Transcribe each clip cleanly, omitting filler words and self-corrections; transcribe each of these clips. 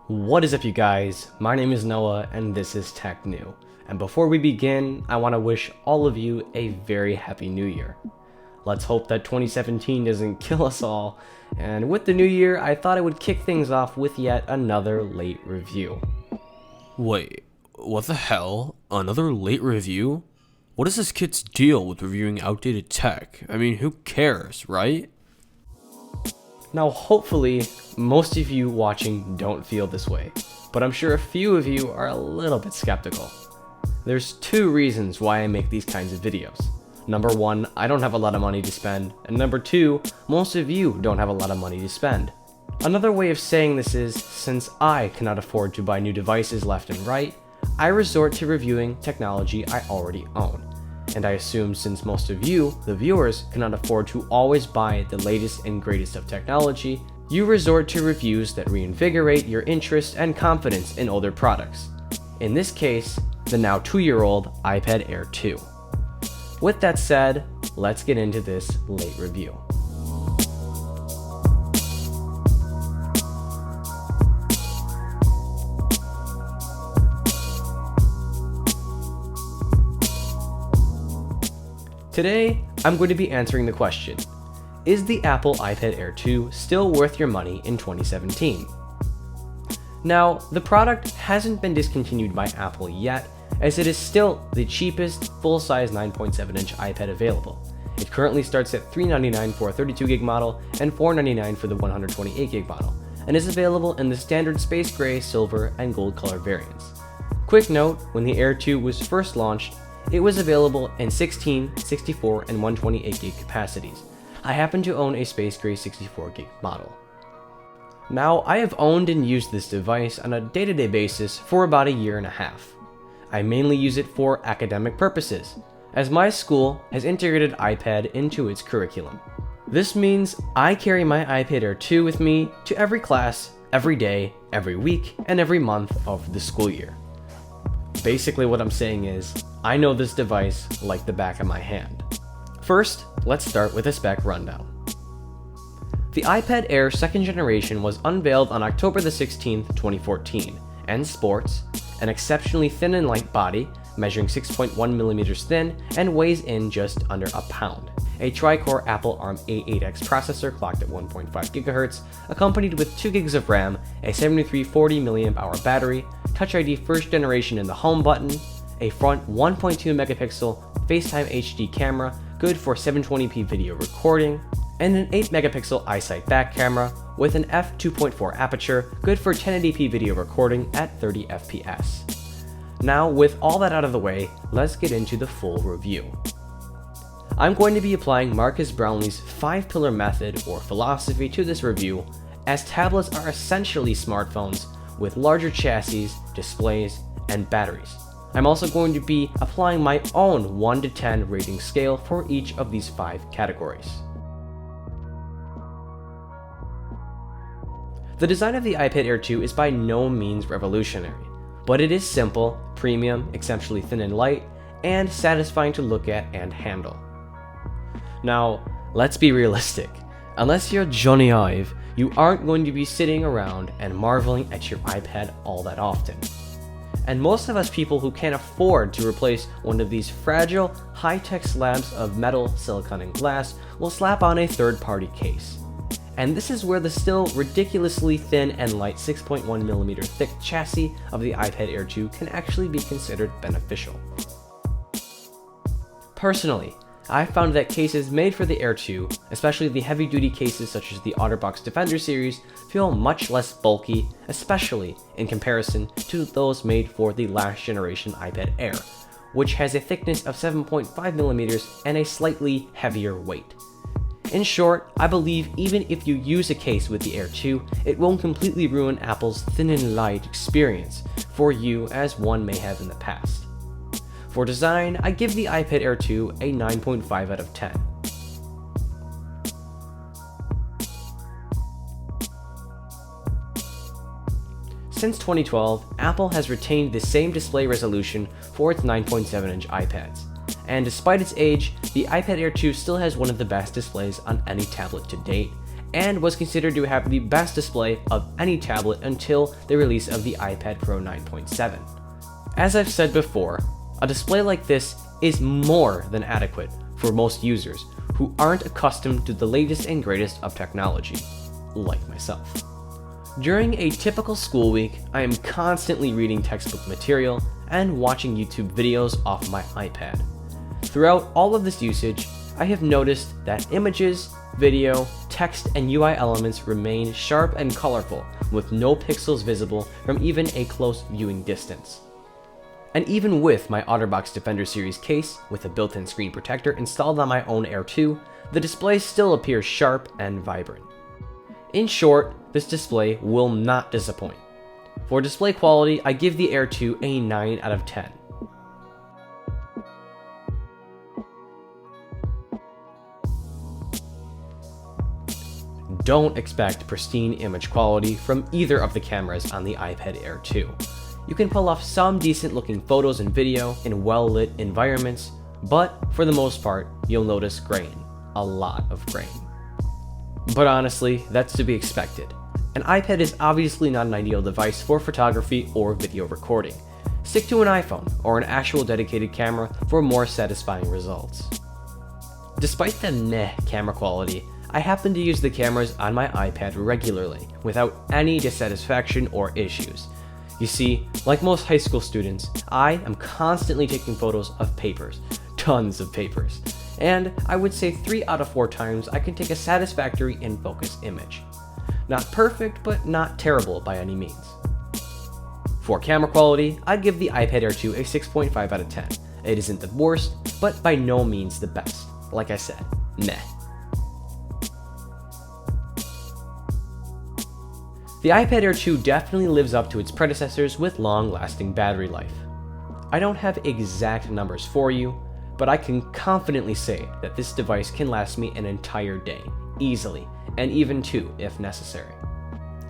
What is up, you guys? My name is Noah and this is Tech New. And before we begin, I want to wish all of you a very happy new year. Let's hope that 2017 doesn't kill us all. And with the new year, I thought I would kick things off with yet another late review. Wait, what the hell? Another late review? What is this kid's deal with reviewing outdated tech? I mean, who cares, right? Now, hopefully, most of you watching don't feel this way, but I'm sure a few of you are a little bit skeptical. There's two reasons why I make these kinds of videos. Number one, I don't have a lot of money to spend, and number two, most of you don't have a lot of money to spend. Another way of saying this is, since I cannot afford to buy new devices left and right, I resort to reviewing technology I already own. And I assume since most of you, the viewers, cannot afford to always buy the latest and greatest of technology, you resort to reviews that reinvigorate your interest and confidence in older products. In this case, the now 2-year-old iPad Air 2. With that said, let's get into this late review. Today, I'm going to be answering the question, is the Apple iPad Air 2 still worth your money in 2017? Now, the product hasn't been discontinued by Apple yet, as it is still the cheapest full-size 9.7-inch iPad available. It currently starts at $399 for a 32GB model and $499 for the 128GB model, and is available in the standard space gray, silver, and gold color variants. Quick note, when the Air 2 was first launched, it was available in 16, 64, and 128GB capacities. I happen to own a space gray 64GB model. Now, I have owned and used this device on a day-to-day basis for about a year and a half. I mainly use it for academic purposes, as my school has integrated iPad into its curriculum. This means I carry my iPad Air 2 with me to every class, every day, every week, and every month of the school year. Basically what I'm saying is, I know this device like the back of my hand. First, let's start with a spec rundown. The iPad Air 2nd generation was unveiled on October the 16th, 2014, and sports an exceptionally thin and light body, measuring 6.1mm thin and weighs in just under a pound. A tri-core Apple ARM A8X processor clocked at 1.5 GHz, accompanied with 2 GB of RAM, a 7340 mAh battery, Touch ID 1st generation in the home button, a front 1.2 megapixel FaceTime HD camera, good for 720p video recording, and an 8 megapixel iSight back camera with an f2.4 aperture, good for 1080p video recording at 30 FPS. Now, with all that out of the way, let's get into the full review. I'm going to be applying Marcus Brownlee's 5-pillar method or philosophy to this review, as tablets are essentially smartphones with larger chassis, displays, and batteries. I'm also going to be applying my own 1 to 10 rating scale for each of these 5 categories. The design of the iPad Air 2 is by no means revolutionary, but it is simple, premium, exceptionally thin and light, and satisfying to look at and handle. Now, let's be realistic. Unless you're Johnny Ive, you aren't going to be sitting around and marveling at your iPad all that often. And most of us people who can't afford to replace one of these fragile, high-tech slabs of metal, silicon, and glass will slap on a third-party case. And this is where the still ridiculously thin and light 6.1mm thick chassis of the iPad Air 2 can actually be considered beneficial. Personally, I found that cases made for the Air 2, especially the heavy-duty cases such as the OtterBox Defender series, feel much less bulky, especially in comparison to those made for the last generation iPad Air, which has a thickness of 7.5mm and a slightly heavier weight. In short, I believe even if you use a case with the Air 2, it won't completely ruin Apple's thin and light experience for you as one may have in the past. For design, I give the iPad Air 2 a 9.5 out of 10. Since 2012, Apple has retained the same display resolution for its 9.7-inch iPads. And despite its age, the iPad Air 2 still has one of the best displays on any tablet to date, and was considered to have the best display of any tablet until the release of the iPad Pro 9.7. As I've said before, a display like this is more than adequate for most users who aren't accustomed to the latest and greatest of technology, like myself. During a typical school week, I am constantly reading textbook material and watching YouTube videos off my iPad. Throughout all of this usage, I have noticed that images, video, text, and UI elements remain sharp and colorful with no pixels visible from even a close viewing distance. And even with my OtterBox Defender Series case with a built-in screen protector installed on my own Air 2, the display still appears sharp and vibrant. In short, this display will not disappoint. For display quality, I give the Air 2 a 9 out of 10. Don't expect pristine image quality from either of the cameras on the iPad Air 2. You can pull off some decent looking photos and video in well-lit environments, but for the most part, you'll notice grain. A lot of grain. But honestly, that's to be expected. An iPad is obviously not an ideal device for photography or video recording. Stick to an iPhone or an actual dedicated camera for more satisfying results. Despite the meh camera quality, I happen to use the cameras on my iPad regularly without any dissatisfaction or issues. You see, like most high school students, I am constantly taking photos of papers, tons of papers, and I would say 3 out of 4 times I can take a satisfactory in-focus image. Not perfect, but not terrible by any means. For camera quality, I'd give the iPad Air 2 a 6.5 out of 10. It isn't the worst, but by no means the best. Like I said, meh. The iPad Air 2 definitely lives up to its predecessors with long-lasting battery life. I don't have exact numbers for you, but I can confidently say that this device can last me an entire day, easily, and even 2 if necessary.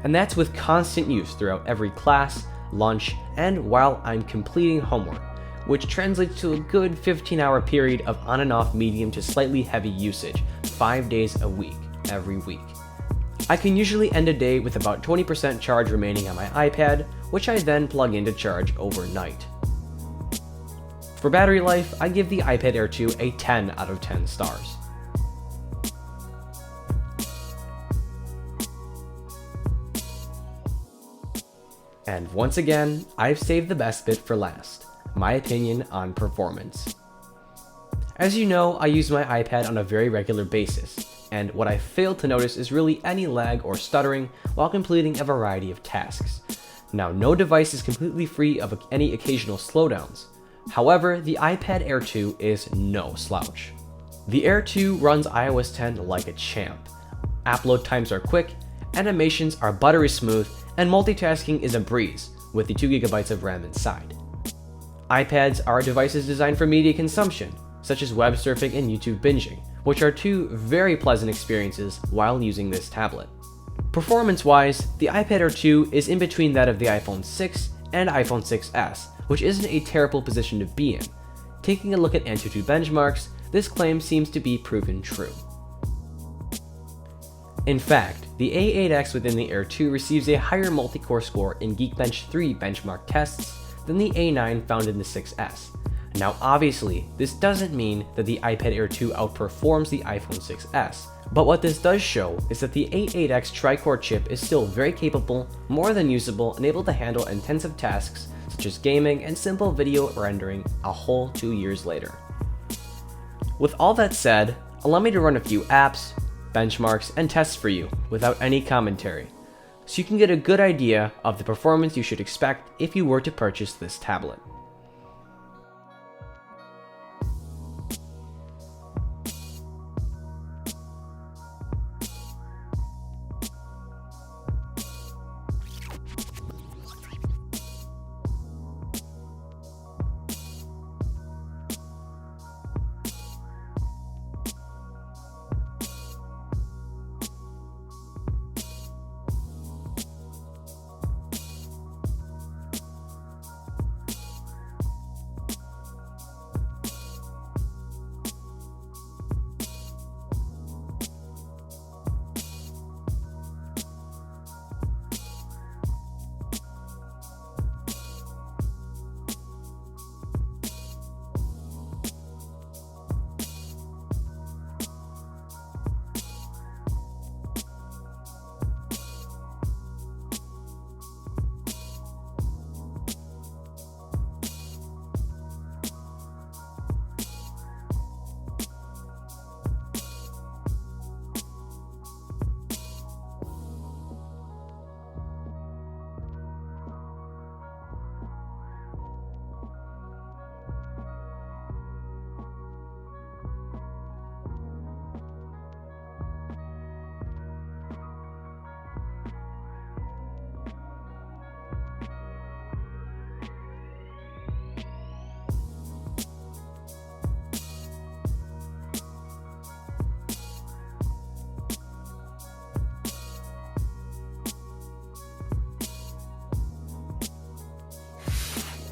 And that's with constant use throughout every class, lunch, and while I'm completing homework, which translates to a good 15-hour period of on and off medium to slightly heavy usage, 5 days a week, every week. I can usually end a day with about 20% charge remaining on my iPad, which I then plug in to charge overnight. For battery life, I give the iPad Air 2 a 10 out of 10 stars. And once again, I've saved the best bit for last, my opinion on performance. As you know, I use my iPad on a very regular basis, and what I failed to notice is really any lag or stuttering while completing a variety of tasks. Now, no device is completely free of any occasional slowdowns. However, the iPad Air 2 is no slouch. The Air 2 runs iOS 10 like a champ. Upload times are quick, animations are buttery smooth, and multitasking is a breeze with the 2 GB of RAM inside. iPads are devices designed for media consumption, such as web surfing and YouTube binging, which are 2 very pleasant experiences while using this tablet. Performance-wise, the iPad Air 2 is in between that of the iPhone 6 and iPhone 6s, which isn't a terrible position to be in. Taking a look at Antutu benchmarks, this claim seems to be proven true. In fact, the A8X within the Air 2 receives a higher multi-core score in Geekbench 3 benchmark tests than the A9 found in the 6s. Now obviously, this doesn't mean that the iPad Air 2 outperforms the iPhone 6s, but what this does show is that the A8X tri-core chip is still very capable, more than usable, and able to handle intensive tasks such as gaming and simple video rendering a whole 2 years later. With all that said, allow me to run a few apps, benchmarks, and tests for you without any commentary, so you can get a good idea of the performance you should expect if you were to purchase this tablet.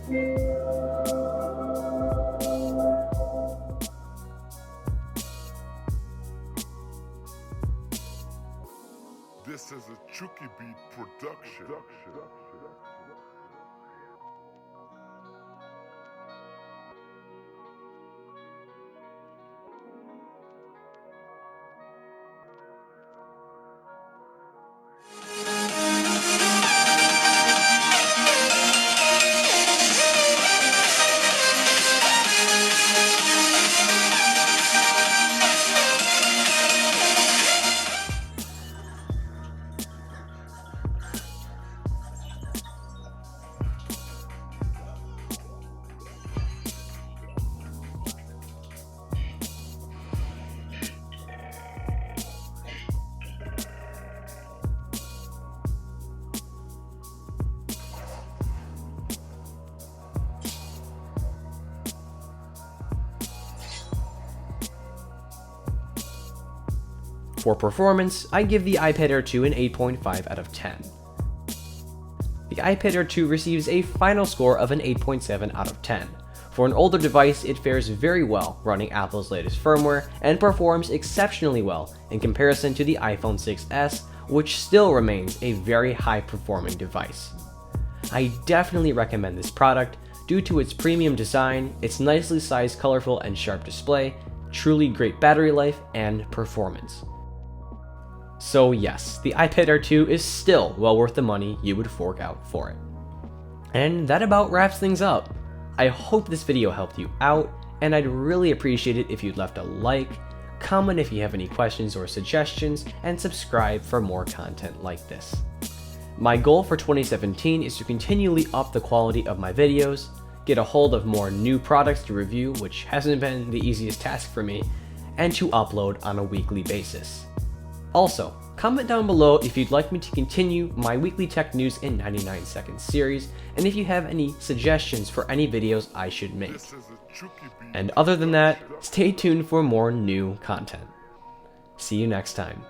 This is a Chucky Beat production. For performance, I give the iPad Air 2 an 8.5 out of 10. The iPad Air 2 receives a final score of an 8.7 out of 10. For an older device, it fares very well running Apple's latest firmware and performs exceptionally well in comparison to the iPhone 6s, which still remains a very high-performing device. I definitely recommend this product due to its premium design, its nicely sized, colorful, and sharp display, truly great battery life, and performance. So yes, the iPad Air 2 is still well worth the money you would fork out for it. And that about wraps things up. I hope this video helped you out, and I'd really appreciate it if you'd left a like, comment if you have any questions or suggestions, and subscribe for more content like this. My goal for 2017 is to continually up the quality of my videos, get a hold of more new products to review, which hasn't been the easiest task for me, and to upload on a weekly basis. Also, comment down below if you'd like me to continue my weekly tech news in 99 seconds series, and if you have any suggestions for any videos I should make. And other than that, stay tuned for more new content. See you next time.